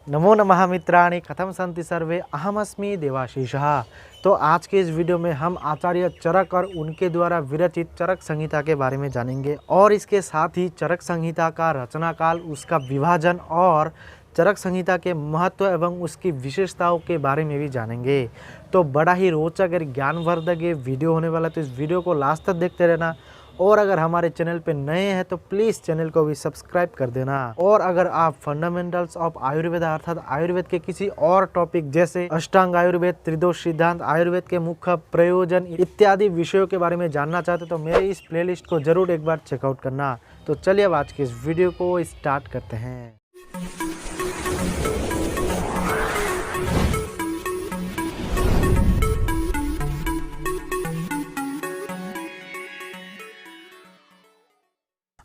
नमो नमः मित्राणि कथं सन्ति सर्वे अहमस्मि देवाशीषः। तो आज के इस वीडियो में हम आचार्य चरक और उनके द्वारा विरचित चरक संहिता के बारे में जानेंगे और इसके साथ ही चरक संहिता का रचना काल, उसका विभाजन और चरक संहिता के महत्व एवं उसकी विशेषताओं के बारे में भी जानेंगे। तो बड़ा ही रोचक और ज्ञानवर्धक ये वीडियो होने वाला है, तो इस वीडियो को लास्ट तक देखते रहना। और अगर हमारे चैनल पे नए हैं तो प्लीज़ चैनल को भी सब्सक्राइब कर देना। और अगर आप फंडामेंटल्स ऑफ आयुर्वेद अर्थात आयुर्वेद के किसी और टॉपिक जैसे अष्टांग आयुर्वेद, त्रिदोष सिद्धांत, आयुर्वेद के मुख्य प्रयोजन इत्यादि विषयों के बारे में जानना चाहते तो मेरे इस प्लेलिस्ट को जरूर एक बार चेकआउट करना। तो चलिए अब आज के इस वीडियो को स्टार्ट करते हैं।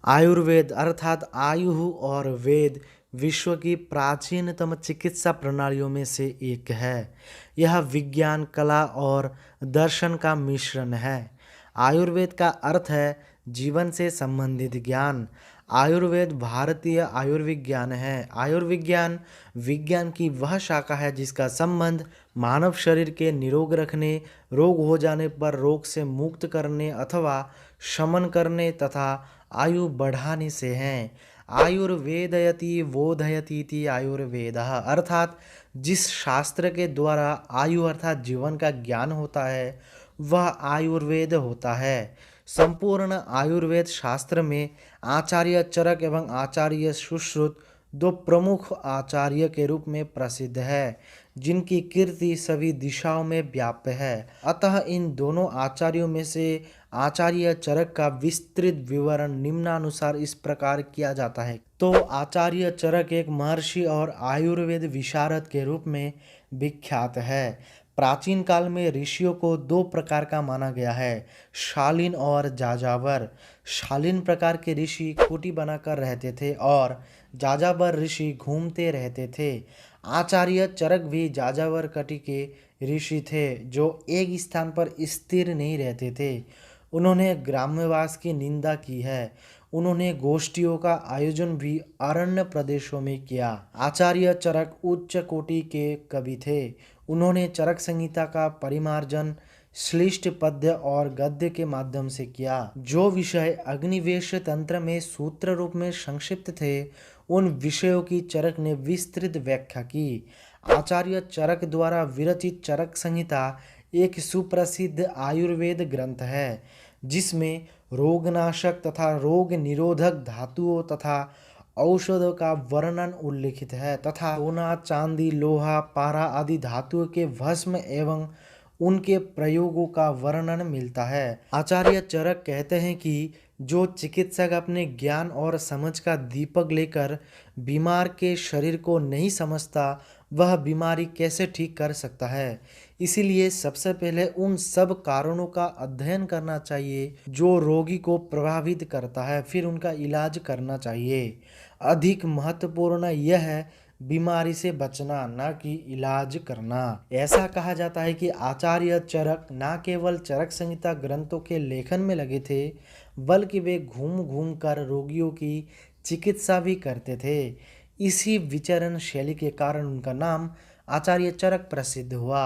आयुर्वेद अर्थात आयु और वेद विश्व की प्राचीनतम चिकित्सा प्रणालियों में से एक है। यह विज्ञान, कला और दर्शन का मिश्रण है। आयुर्वेद का अर्थ है जीवन से संबंधित ज्ञान। आयुर्वेद भारतीय आयुर्विज्ञान है। आयुर्विज्ञान विज्ञान की वह शाखा है जिसका संबंध मानव शरीर के निरोग रखने, रोग हो जाने पर रोग से मुक्त करने अथवा शमन करने तथा आयु बढ़ाने से हैं। आयुर्वेदयति बोधयति इति आयुर्वेदः अर्थात जिस शास्त्र के द्वारा आयु अर्थात जीवन का ज्ञान होता है वह आयुर्वेद होता है। संपूर्ण आयुर्वेद शास्त्र में आचार्य चरक एवं आचार्य सुश्रुत दो प्रमुख आचार्य के रूप में प्रसिद्ध है, जिनकी कीर्ति सभी दिशाओं में व्याप्त है। अतः इन दोनों आचार्यों में से आचार्य चरक का विस्तृत विवरण निम्नानुसार इस प्रकार किया जाता है। तो आचार्य चरक एक महर्षि और आयुर्वेद विशारद के रूप में विख्यात है। प्राचीन काल में ऋषियों को दो प्रकार का माना गया है, शालीन और जाजावर। शालीन प्रकार के ऋषि खूंटी बनाकर रहते थे और जाजावर ऋषि घूमते रहते थे। आचार्य चरक भी जाजावर कटी के ऋषि थे जो एक स्थान पर स्थिर नहीं रहते थे। उन्होंने ग्राम्यवास की निंदा की है। उन्होंने गोष्ठियों का आयोजन भी अरण्य प्रदेशों में किया। आचार्य चरक उच्च कोटि के कवि थे। उन्होंने चरक संहिता का परिमार्जन श्लिष्ट पद्य और गद्य के माध्यम से किया। जो विषय अग्निवेश तंत्र में सूत्र रूप में संक्षिप्त थे उन विषयों की चरक ने विस्तृत व्याख्या की। आचार्य चरक द्वारा विरचित चरक संहिता एक सुप्रसिद्ध आयुर्वेद ग्रंथ है जिसमें रोगनाशक तथा रोग निरोधक धातुओं तथा औषधों का वर्णन उल्लिखित है तथा सोना, चांदी, लोहा, पारा आदि धातुओं के भस्म एवं उनके प्रयोगों का वर्णन मिलता है। आचार्य चरक कहते हैं कि जो चिकित्सक अपने ज्ञान और समझ का दीपक लेकर बीमार के शरीर को नहीं समझता वह बीमारी कैसे ठीक कर सकता है। इसीलिए सबसे पहले उन सब कारणों का अध्ययन करना चाहिए जो रोगी को प्रभावित करता है, फिर उनका इलाज करना चाहिए। अधिक महत्वपूर्ण यह है बीमारी से बचना, ना कि इलाज करना। ऐसा कहा जाता है कि आचार्य चरक न केवल चरक संहिता ग्रंथों के लेखन में लगे थे बल्कि वे घूम घूम कर रोगियों की चिकित्सा भी करते थे। इसी विचरण शैली के कारण उनका नाम आचार्य चरक प्रसिद्ध हुआ।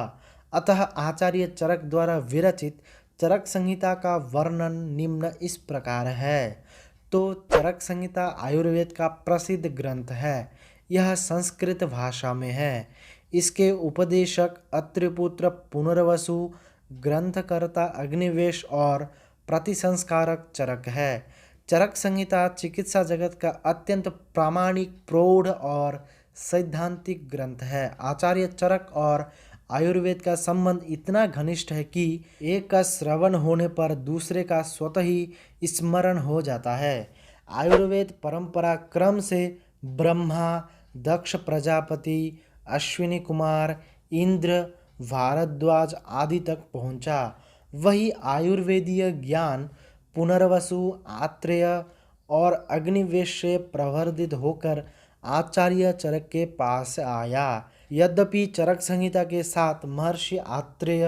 अतः आचार्य चरक द्वारा विरचित चरक संहिता का वर्णन निम्न इस प्रकार है। तो चरक संहिता आयुर्वेद का प्रसिद्ध ग्रंथ है। यह संस्कृत भाषा में है। इसके उपदेशक अत्रिपुत्र पुनर्वसु, ग्रंथकर्ता अग्निवेश और प्रतिसंस्कारक चरक है। चरक संहिता चिकित्सा जगत का अत्यंत प्रामाणिक, प्रौढ़ और सैद्धांतिक ग्रंथ है। आचार्य चरक और आयुर्वेद का संबंध इतना घनिष्ठ है कि एक का श्रवण होने पर दूसरे का स्वतः ही स्मरण हो जाता है। आयुर्वेद परंपरा क्रम से ब्रह्मा, दक्ष प्रजापति, अश्विनी कुमार, इंद्र, भारद्वाज आदि तक पहुंचा। वही आयुर्वेदीय ज्ञान पुनर्वसु, आत्रेय और अग्निवेश से प्रवर्धित होकर आचार्य चरक के पास आया। यद्यपि चरक संहिता के साथ महर्षि आत्रेय,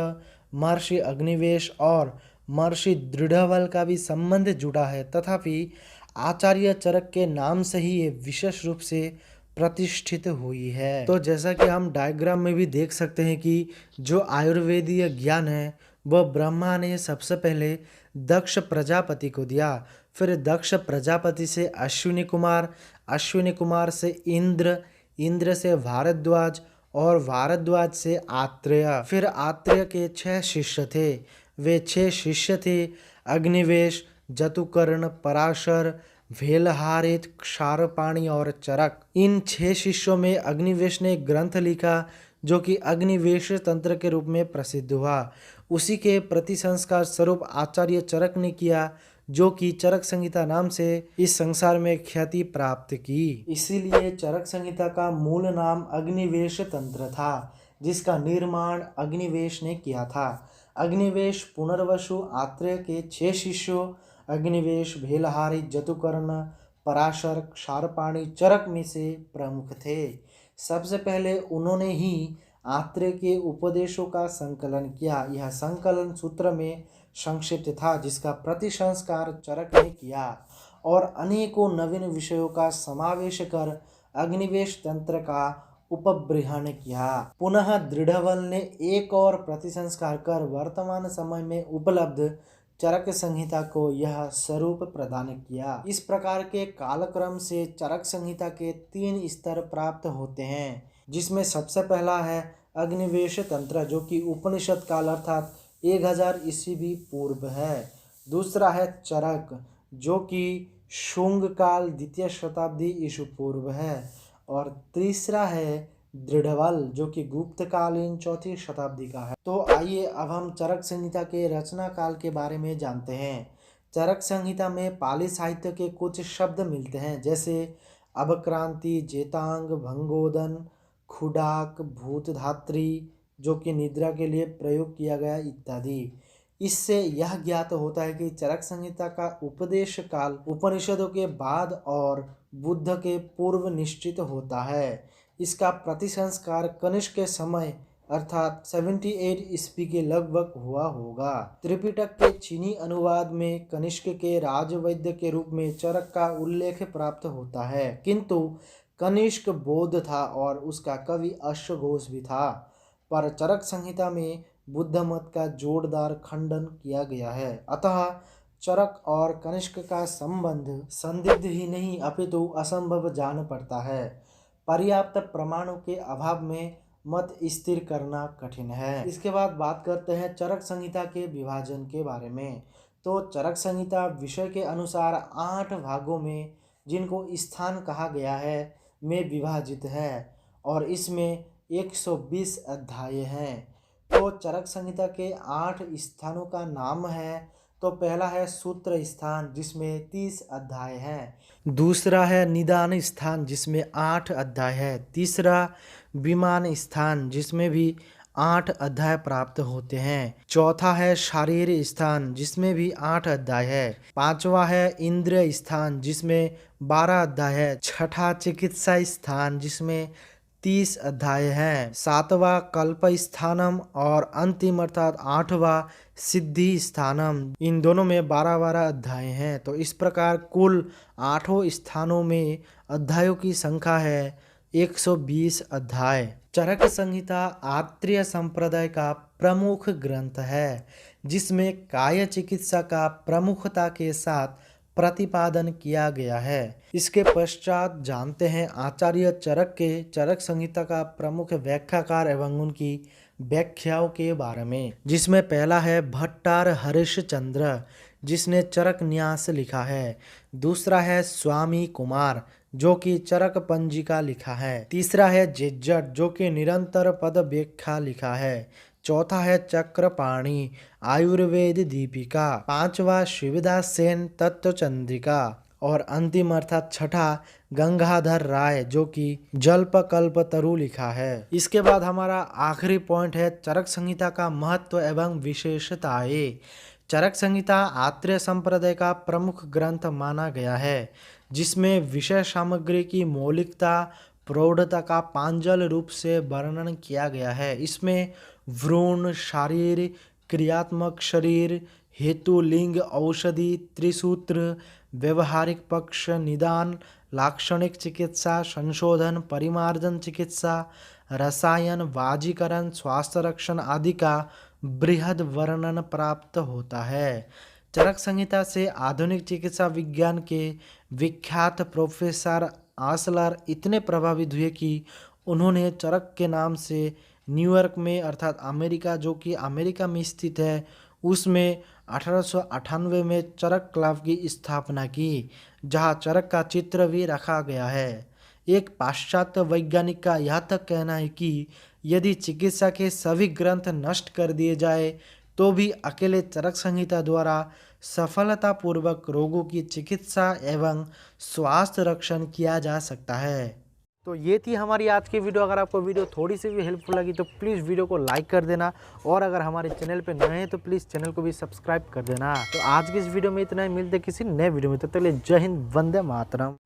महर्षि अग्निवेश और महर्षि दृढ़बल का भी संबंध जुड़ा है, तथापि आचार्य चरक के नाम से ही ये विशेष रूप से प्रतिष्ठित हुई है। तो जैसा कि हम डायग्राम में भी देख सकते हैं कि जो आयुर्वेदीय ज्ञान है वह ब्रह्मा ने सबसे पहले दक्ष प्रजापति को दिया, फिर दक्ष प्रजापति से अश्विनी कुमार, अश्विनी कुमार से इंद्र, इंद्र से भारद्वाज और भारद्वाज से आत्रेय। फिर आत्रेय के 6 शिष्य थे। वे 6 शिष्य थे अग्निवेश, जतुकर्ण, पराशर, भेलहारित, क्षारपाणी और चरक। इन 6 शिष्यों में अग्निवेश ने एक ग्रंथ लिखा जो कि अग्निवेश तंत्र के रूप में प्रसिद्ध हुआ। उसी के प्रति संस्कार स्वरूप आचार्य चरक ने किया, जो कि चरक संहिता नाम से इस संसार में ख्याति प्राप्त की। इसीलिए चरक संहिता का मूल नाम अग्निवेश तंत्र था, जिसका निर्माण अग्निवेश ने किया था। अग्निवेश पुनर्वसु आत्रेय के 6 शिष्यों अग्निवेश, भेलहारी, जतुकर्ण, पराशर, क्षारपाणी, चरक में से प्रमुख थे। सबसे पहले उन्होंने ही आत्रेय के उपदेशों का संकलन किया। यह संकलन सूत्र में संक्षिप्त था, जिसका प्रतिसंस्कार चरक ने किया और अनेकों नवीन विषयों का समावेश कर अग्निवेश तंत्र का उपबृहन किया। पुनः दृढ़बल ने एक और प्रतिसंस्कार कर वर्तमान समय में उपलब्ध चरक संहिता को यह स्वरूप प्रदान किया। इस प्रकार के कालक्रम से चरक संहिता के 3 स्तर प्राप्त होते हैं, जिसमें सबसे पहला है अग्निवेश तंत्र, जो कि उपनिषद काल अर्थात 1000 ईस्वी पूर्व है। दूसरा है चरक, जो कि शुंग काल 2य शताब्दी ईस्वी पूर्व है। और तीसरा है दृढ़बल, जो कि गुप्तकालीन 4ठी शताब्दी का है। तो आइए अब हम चरक संहिता के रचना काल के बारे में जानते हैं। चरक संहिता में पाली साहित्य के कुछ शब्द मिलते हैं, जैसे अवक्रांति, जेतांग, भंगोदन, खुडाक, भूतधात्री, जो कि निद्रा के लिए प्रयोग किया गया इत्यादि। इससे यह ज्ञात होता है कि चरक संहिता का उपदेश काल उपनिषदों के बाद और बुद्ध के पूर्व निश्चित होता है। इसका प्रतिसंस्कार कनिष्क के समय अर्थात 78 ईस्वी के लगभग हुआ होगा। त्रिपिटक के चीनी अनुवाद में कनिष्क के राजवैद्य के रूप में चरक का उल्लेख प्राप्त होता है, किंतु कनिष्क बौद्ध था और उसका कवि अश्वघोष भी था। पर चरक संहिता में बुद्ध मत का जोरदार खंडन किया गया है। अतः चरक और कनिष्क का संबंध संदिग्ध ही नहीं अपितु असंभव जान पड़ता है। पर्याप्त प्रमाणों के अभाव में मत स्थिर करना कठिन है। इसके बाद बात करते हैं चरक संहिता के विभाजन के बारे में। तो चरक संहिता विषय के अनुसार 8 भागों में, जिनको स्थान कहा गया है, में विभाजित है और इसमें 120 अध्याय हैं। तो चरक संहिता के 8 स्थानों का नाम है। तो पहला है सूत्र स्थान, जिसमें 30 अध्याय हैं। दूसरा है निदान स्थान, जिसमें 8 अध्याय है। तीसरा विमान स्थान, जिसमें भी 8 अध्याय प्राप्त होते हैं। चौथा है शारीर स्थान, जिसमें भी 8 अध्याय है। पांचवा है इंद्रिय स्थान, जिसमें 12 अध्याय है। छठा चिकित्सा स्थान, जिसमें 30 अध्याय हैं। सातवां कल्प स्थानम और अंतिम अर्थात 8वां सिद्धि स्थानम, इन दोनों में 12-12 अध्याय हैं। तो इस प्रकार कुल 8 स्थानों में अध्यायों की संख्या है 120 अध्याय। चरक संहिता आत्रेय संप्रदाय का प्रमुख ग्रंथ है, जिसमें काय चिकित्सा का प्रमुखता के साथ प्रतिपादन किया गया है। इसके पश्चात जानते हैं आचार्य चरक के चरक संहिता का प्रमुख व्याख्याकार एवं उनकी व्याख्याओं के बारे में, जिसमें पहला है भट्टार हरिश्चंद्र, जिसने चरक न्यास लिखा है। दूसरा है स्वामी कुमार, जो कि चरक पंजिका लिखा है। तीसरा है जिज्जट, जो कि निरंतर पद व्याख्या लिखा है। चौथा है चक्रपाणी आयुर्वेद दीपिका। पांचवा शिवदास सेन तत्व चंद्रिका और अंतिम अर्थात छठा गंगाधर राय, जो कि जल्पकल्पतरु लिखा है। इसके बाद हमारा आखिरी पॉइंट है चरक संहिता का महत्व एवं विशेषताएं। चरक संहिता आत्रेय संप्रदाय का प्रमुख ग्रंथ माना गया है, जिसमें विषय सामग्री की मौलिकता प्रौढ़ता का पांजल रूप से वर्णन किया गया है। इसमें भ्रूण, शारीर, क्रियात्मक शरीर, हेतु, लिंग, औषधि, त्रिसूत्र, व्यवहारिक पक्ष, निदान, लाक्षणिक चिकित्सा, संशोधन, परिमार्जन चिकित्सा, रसायन, वाजीकरण, स्वास्थ्य रक्षण आदि का बृहद वर्णन प्राप्त होता है। चरक संहिता से आधुनिक चिकित्सा विज्ञान के विख्यात प्रोफेसर आसलर इतने प्रभावित हुए कि उन्होंने चरक के नाम से न्यूयॉर्क में अर्थात अमेरिका, जो कि अमेरिका में स्थित है, उसमें 1898 में चरक क्लब की स्थापना की, जहां चरक का चित्र भी रखा गया है। एक पाश्चात्य वैज्ञानिक का यह तक कहना है कि यदि चिकित्सा के सभी ग्रंथ नष्ट कर दिए जाए तो भी अकेले चरक संहिता द्वारा सफलतापूर्वक रोगों की चिकित्सा एवं स्वास्थ्य रक्षण किया जा सकता है। तो ये थी हमारी आज की वीडियो। अगर आपको वीडियो थोड़ी सी भी हेल्पफुल लगी तो प्लीज़ वीडियो को लाइक कर देना, और अगर हमारे चैनल पे नए हैं तो प्लीज़ चैनल को भी सब्सक्राइब कर देना। तो आज की इस वीडियो में इतना ही, मिलते किसी नए वीडियो में, तब तक के लिए जय हिंद, वंदे मातरम।